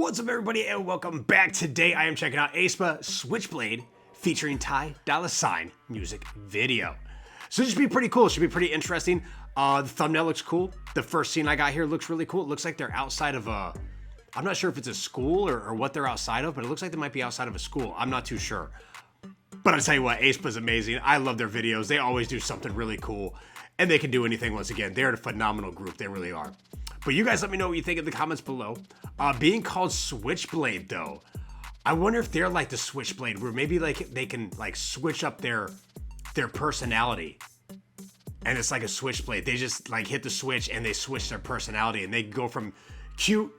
What's up, everybody, and welcome back. Today I am checking out aespa Switchblade featuring Dolla music video. So this should be pretty cool. It should be pretty interesting. The thumbnail looks cool. The first scene I got here looks really cool. It looks like they're outside of a, I'm not sure if it's a school or what they're outside of, but it looks like they might be outside of a school. I'm not too sure. But I'll tell you what, aespa's amazing. I love their videos. They always do something really cool. And they can do anything once again. They're a phenomenal group. They really are. But you guys let me know what you think in the comments below. Being called Switchblade, though, I wonder if they're like the Switchblade, where maybe like they can like switch up their personality. And it's like a switchblade. They just like hit the switch and they switch their personality. And they go from cute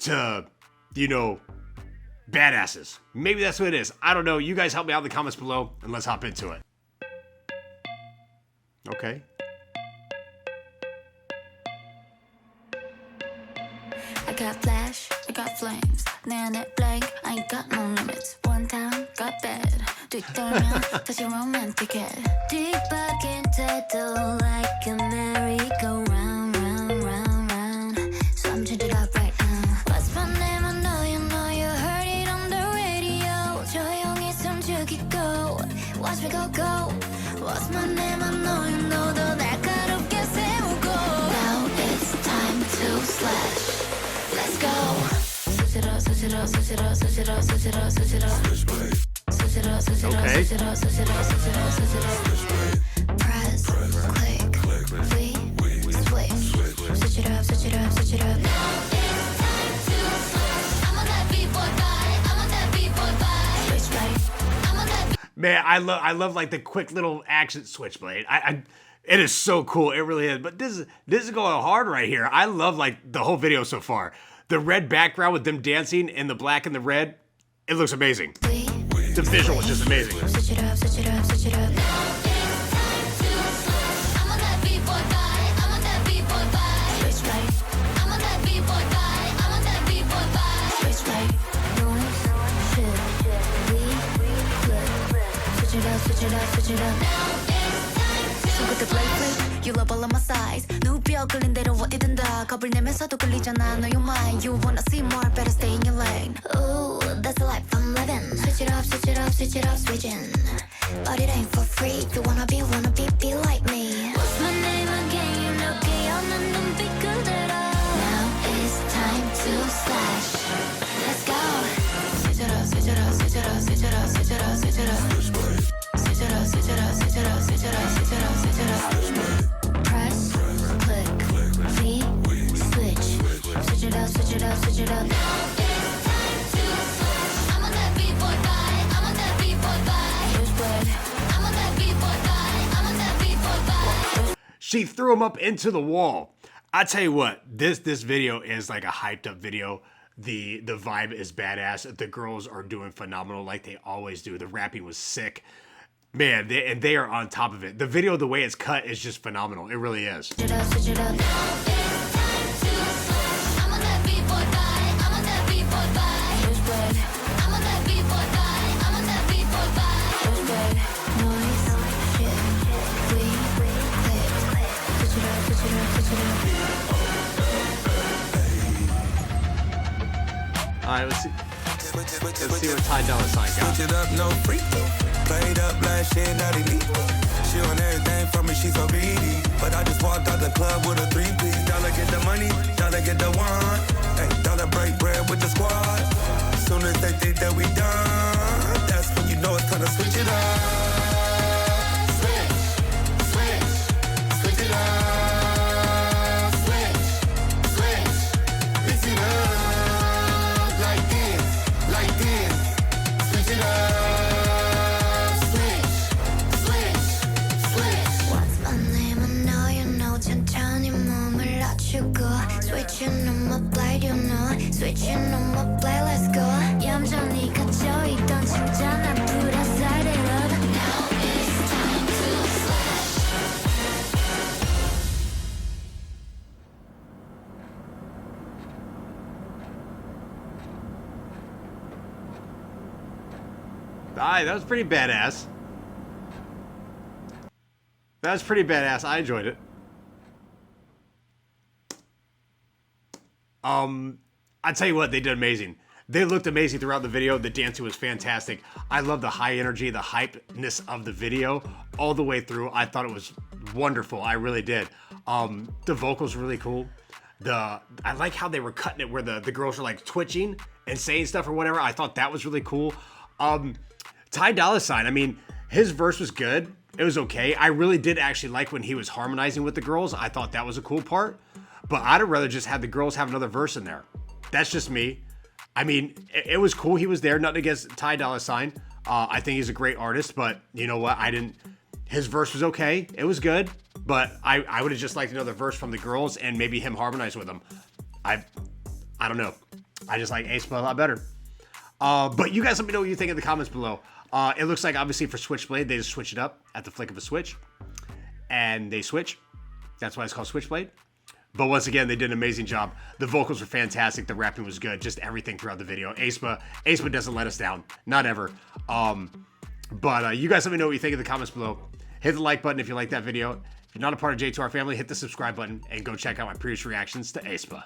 to, you know, badasses. Maybe that's what it is. I don't know. You guys help me out in the comments below and let's hop into it. Okay. I got flash, I got flames. 내안에 blank, I ain't got no limits. One time, got bad. 뒤돌면 다시 romantic해. Deep back into like a merry-go-round, round, round, round. So I'm changing it up right now. What's my name? I know you heard it on the radio. 조용히 숨 죽이고 watch me go, go. What's my name? I know 더 날카롭게 세우고. Now it's time to slash. Let's go. Switch it up, switch it up, switch it up, switch it up, switch it up, switch it up. Switch it up, switch it up, switch it up, switch it up, switch it up, switch it up. Press, click, we switch. Switch it up, switch it up, switch it up. Now it's time to switch. I'm on that B-boy vibe. I'm on that B-boy vibe. Switchblade. I'm on that. Man, I love like the quick little action Switchblade. It is so cool. It really is. But this is going hard right here. I love like the whole video so far. The red background with them dancing and the black and the red, it looks amazing. The visual is just amazing. Switch it up, switch it up, switch it up. Now it's time to switch. I'm on that B-boy vibe. I'm on that B-boy vibe. Switchblade. I'm on that B-boy vibe. I'm on that B-boy vibe. Switchblade. Noise, shit, we flip. Switch it up, switch it up, switch it up. Now it's time to switch. You love all of my size. 누비어 끌린 대로 어디든 다 겁을 내면서도 끌리잖아. Know your mind. You wanna see more, better stay in your lane. Ooh, that's the life I'm living. Switch it up, switch it up, switch it up, switching. But it ain't for free. If you wanna be like me. What's my name again? You know, 깨어난 눈빛 그대로. Now it's time to slash. Let's go. Switch it up, switch it up, switch it up, switch it up, switch it up, switch it up. Switch it up, switch it up, switch it up, switch it up, switch it up, switch it up. Press, click, we switch. Switch it up, switch it up, switch it up. Now it's time to switch. I'm on that B-boy vibe. I'm on that B-boy vibe. Switchblade. I'm on that B-boy vibe. I'm on that B-boy vibe. She threw him up into the wall. I tell you what, this video is like a hyped up video. The vibe is badass. The girls are doing phenomenal like they always do. The rapping was sick. Man, they are on top of it. The video, the way it's cut is just phenomenal. It really is. Switch it up, switch it up. Now it's time to switch. I'm on that B-boy vibe. I'm on that B-boy vibe. Switchblade. I'm on that B-boy vibe. I'm on that B-boy vibe. Switchblade. Noise, shit, we click. Switch it up, switch it up, switch it up. All right, let's see what Dolla got. Switch it up, no free. Played up last shit, not elite. She on everything from me, she so greedy. But I just walked out the club with a 3-piece. Dollar get the money, Dollar get the one. Hey, Dollar break bread with the squad. Soon as they think that we done, that's when you know it's time to switch it up. Switch, switch, switch it up. Switch, switch, mix it up. Like this, like this. Switch it up. Switching on my blade, you know. Switching on my blade, let's go. 얌전히 갇혀있던 심장 아프다 side it up. Now it's time to slash. Alright, that was pretty badass. That was pretty badass. I enjoyed it. I tell you what, they did amazing. They looked amazing throughout the video. The dancing was fantastic. I love the high energy, the hypeness of the video all the way through. I thought it was wonderful. I really did. The vocals were really cool. I like how they were cutting it where the girls were like twitching and saying stuff or whatever. I thought that was really cool. Ty Dolla $ign, I mean, his verse was good. It was okay. I really did actually like when he was harmonizing with the girls. I thought that was a cool part. But I'd have rather just had the girls have another verse in there. That's just me. I mean, it was cool he was there. Nothing against Ty Dolla $ign. I think he's a great artist, but you know what? His verse was okay. It was good, but I would have just liked another verse from the girls and maybe him harmonize with them. I don't know. I just like aespa a lot better. But you guys let me know what you think in the comments below. It looks like obviously for Switchblade, they just switch it up at the flick of a switch. And they switch. That's why it's called Switchblade. But once again, they did an amazing job. The vocals were fantastic. The rapping was good. Just everything throughout the video. aespa doesn't let us down. Not ever. But you guys let me know what you think in the comments below. Hit the like button if you like that video. If you're not a part of J2R family, hit the subscribe button and go check out my previous reactions to aespa.